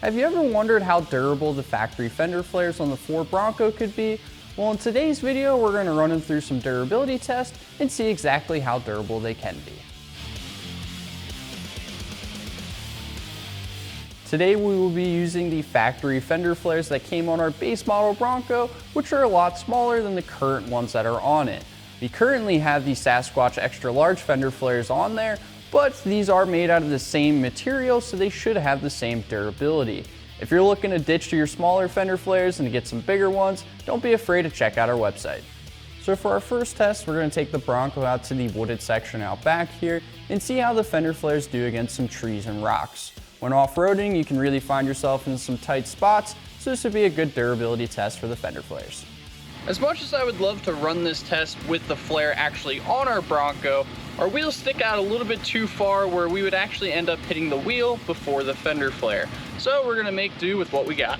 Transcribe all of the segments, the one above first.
Have you ever wondered how durable the factory fender flares on the Ford Bronco could be? Well, in today's video, we're going to run them through some durability tests and see exactly how durable they can be. Today we will be using the factory fender flares that came on our base model Bronco, which are a lot smaller than the current ones that are on it. We currently have the Sasquatch extra large fender flares on there, but these are made out of the same material, so they should have the same durability. If you're looking to ditch to your smaller fender flares and to get some bigger ones, don't be afraid to check out our website. So for our first test, we're going to take the Bronco out to the wooded section out back here and see how the fender flares do against some trees and rocks. When off-roading, you can really find yourself in some tight spots, so this would be a good durability test for the fender flares. As much as I would love to run this test with the flare actually on our Bronco, our wheels stick out a little bit too far where we would actually end up hitting the wheel before the fender flare. So we're gonna make do with what we got.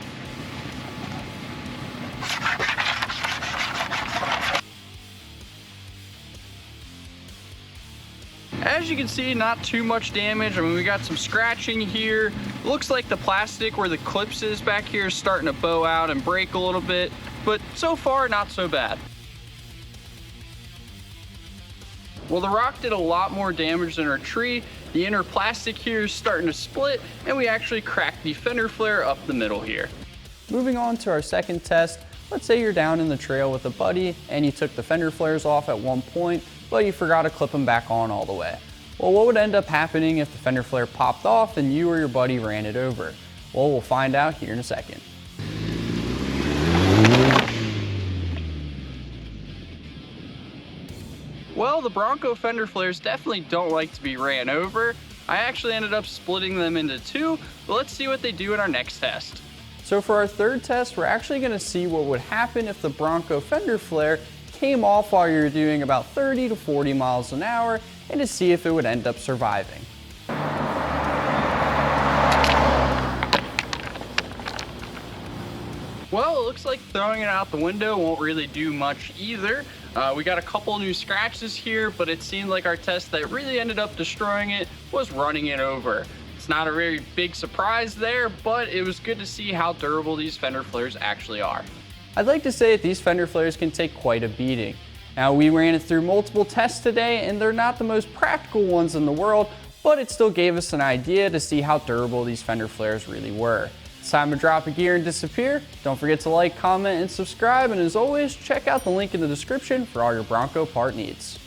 As you can see, not too much damage. I mean, we got some scratching here. Looks like the plastic where the clips is back here is starting to bow out and break a little bit, but so far, not so bad. Well, the rock did a lot more damage than our tree. The inner plastic here is starting to split, and we actually cracked the fender flare up the middle here. Moving on to our second test, let's say you're down in the trail with a buddy and you took the fender flares off at one point, but you forgot to clip them back on all the way. Well, what would end up happening if the fender flare popped off and you or your buddy ran it over? Well, we'll find out here in a second. Well, the Bronco fender flares definitely don't like to be ran over. I actually ended up splitting them into two, but let's see what they do in our next test. So for our third test, we're actually going to see what would happen if the Bronco fender flare came off while you're doing about 30 to 40 miles an hour, and to see if it would end up surviving. Well, it looks like throwing it out the window won't really do much either. We got a couple new scratches here, but it seemed like our test that really ended up destroying it was running it over. It's not a very big surprise there, but it was good to see how durable these fender flares actually are. I'd like to say that these fender flares can take quite a beating. Now, we ran it through multiple tests today, and they're not the most practical ones in the world, but it still gave us an idea to see how durable these fender flares really were. It's time to drop a gear and disappear. Don't forget to like, comment, and subscribe, and as always, check out the link in the description for all your Bronco part needs.